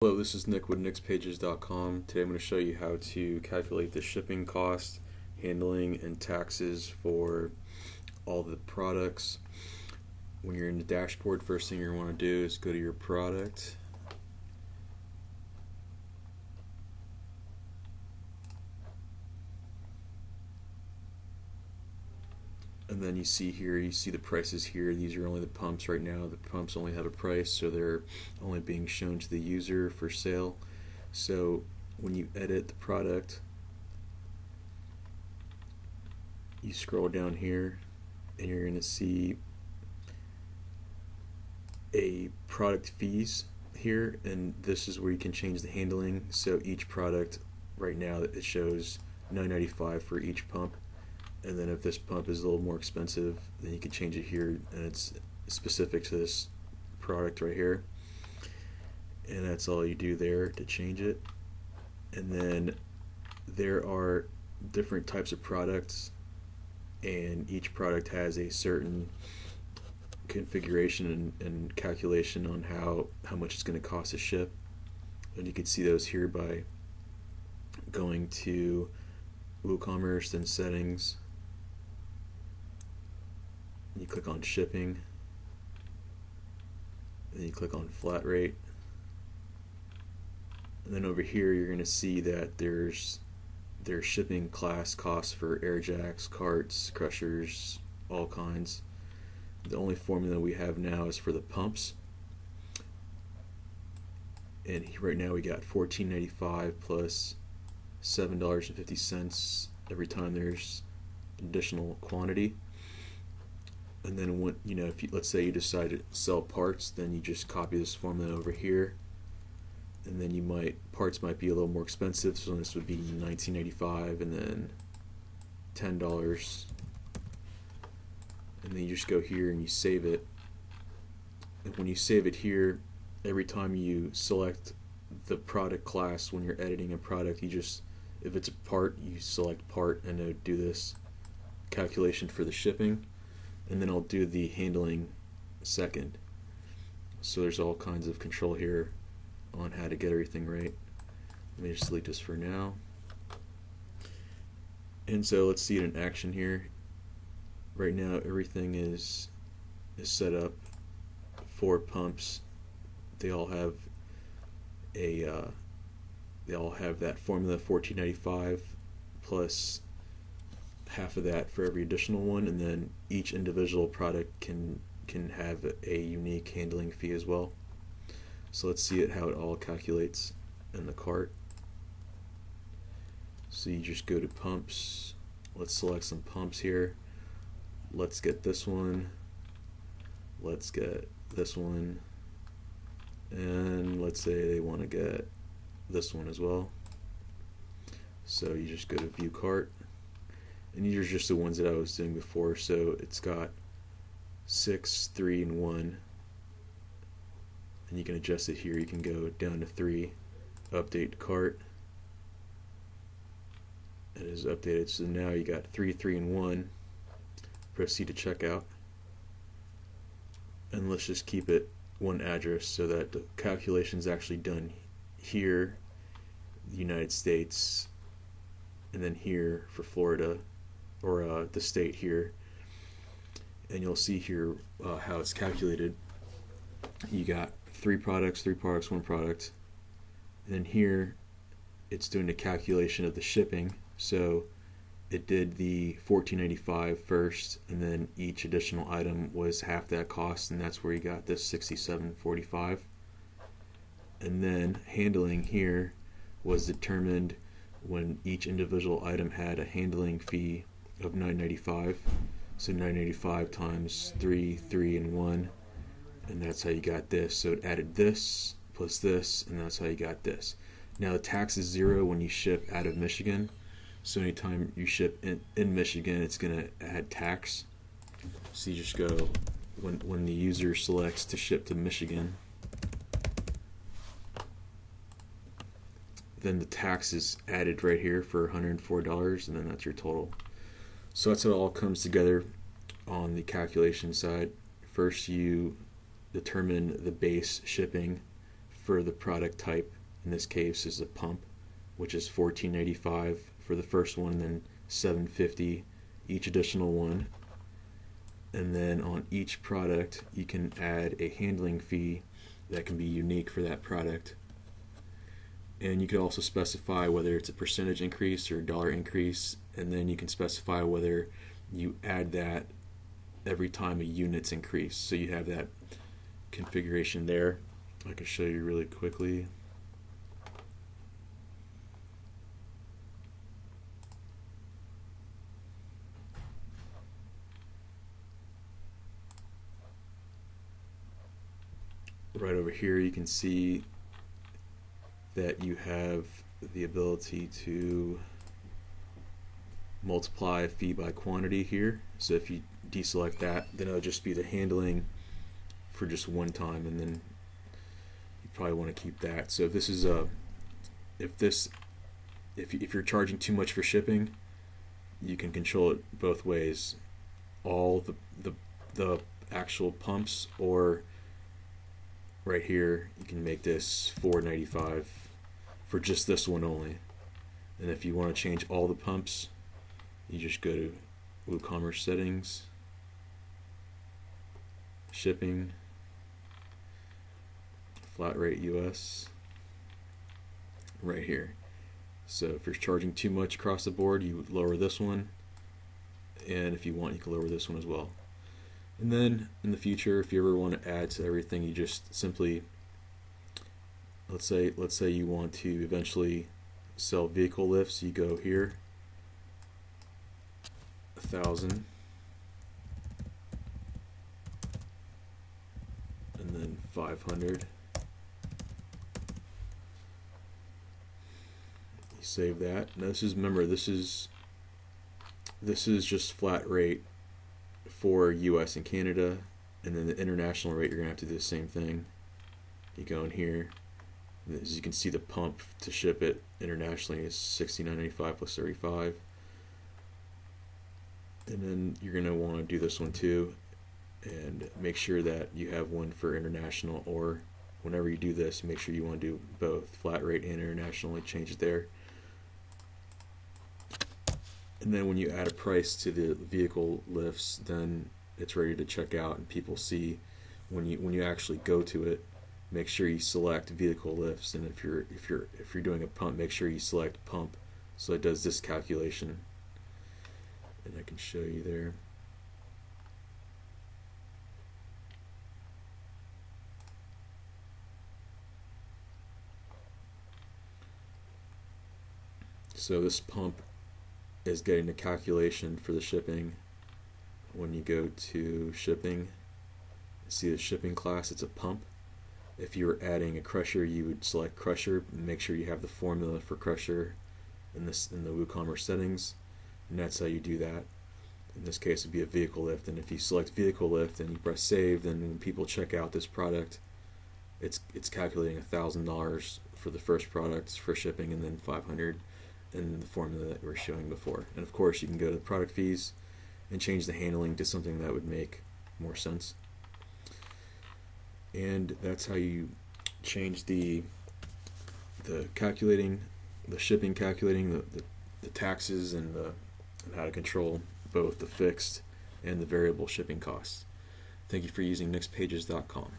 Hello, this is Nick with nixpages.com. Today I'm going to show you how to calculate the shipping cost, handling, and taxes for all the products. When you're in the dashboard, first thing you want to do is go to your product. And then you see the prices here. These are only the pumps right now. The pumps only have a price, so they're only being shown to the user for sale. So when you edit the product, you scroll down here and you're going to see a product fees here, and this is where you can change the handling. So each product right now it shows $9.95 for each pump. And then if this pump is a little more expensive, then you can change it here, and it's specific to this product right here. And that's all you do there to change it. And then there are different types of products, and each product has a certain configuration and calculation on how much it's going to cost to ship. And you can see those here by going to WooCommerce, then settings. You click on shipping, then you click on flat rate, and then over here you're going to see that there's shipping class costs for air jacks, carts, crushers, all kinds. The only formula we have now is for the pumps, and right now we got $14.95 plus $7.50 every time there's additional quantity. And then when let's say you decide to sell parts, then you just copy this formula over here, and then parts might be a little more expensive, so this would be $19.85 and then $10, and then you just go here and you save it. And when you save it here, every time you select the product class when you're editing a product, if it's a part, you select part, and it'll do this calculation for the shipping, and then I'll do the handling second. So there's all kinds of control here on how to get everything right. Let me just delete this for now. And so let's see it in action here. Right now everything is set up for pumps. They all have that formula, $14.95 plus half of that for every additional one, and then each individual product can have a unique handling fee as well. So let's see how it all calculates in the cart. So you just go to pumps. Let's select some pumps here. Let's get this one. Let's get this one. And let's say they want to get this one as well. So you just go to view cart, and these are just the ones that I was doing before. So it's got 6, 3, and 1, and you can adjust it here. You can go down to 3, update cart. It is updated, so now you got 3, 3, and 1. Proceed to checkout, and let's just keep it one address so that the calculation is actually done here, the United States, and then here for Florida, or the state here. And you'll see here how it's calculated. You got 3 products, 1 product, and then here it's doing the calculation of the shipping. So it did the $14.95 first, and then each additional item was half that cost, and that's where you got this $67.45. And then handling here was determined when each individual item had a handling fee of $9.95. So $9.85 times 3, 3, and 1, and that's how you got this. So it added this plus this, and that's how you got this. Now the tax is 0 when you ship out of Michigan. So anytime you ship in Michigan, it's going to add tax. So you just go, when the user selects to ship to Michigan, then the tax is added right here for $104, and then that's your total. So that's how it all comes together on the calculation side. First you determine the base shipping for the product type. In this case is a pump, which is $14.85 for the first one, then $7.50 each additional one. And then on each product you can add a handling fee that can be unique for that product. And you could also specify whether it's a percentage increase or a dollar increase, and then you can specify whether you add that every time a unit's increased. So you have that configuration there. I can show you really quickly. Right over here you can see that you have the ability to multiply fee by quantity here. So if you deselect that, then it'll just be the handling for just one time, and then you probably want to keep that. So if this is a if you're charging too much for shipping, you can control it both ways. All the actual pumps, or right here you can make this $4.95 for just this one only. And if you want to change all the pumps, you just go to WooCommerce settings, shipping, flat rate US, right here. So if you're charging too much across the board, you would lower this one, and if you want, you can lower this one as well. And then in the future, if you ever want to add to everything, you just simply, let's say you want to eventually sell vehicle lifts, you go here, 1,000, and then 500. You save that. Now this is, remember, this is just flat rate for US and Canada, and then the international rate you're gonna have to do the same thing. You go in here, and as you can see, the pump to ship it internationally is $69.95 plus 35. And then you're gonna want to do this one too, and make sure that you have one for international, or whenever you do this, make sure you want to do both flat rate and international, and change it there. And then when you add a price to the vehicle lifts, then it's ready to check out, and people see when you actually go to it, make sure you select vehicle lifts. And if you're doing a pump, make sure you select pump, so it does this calculation. And I can show you there. So this pump is getting the calculation for the shipping. When you go to shipping, see the shipping class, it's a pump. If you were adding a crusher, you would select crusher and make sure you have the formula for crusher in the WooCommerce settings, and that's how you do that. In this case, it would be a vehicle lift, and if you select vehicle lift and you press save, then when people check out this product, it's calculating $1,000 for the first product for shipping, and then 500 in the formula that we were showing before. And of course, you can go to product fees and change the handling to something that would make more sense. And that's how you change the calculating, the shipping, calculating the taxes, and how to control both the fixed and the variable shipping costs. Thank you for using nextpages.com.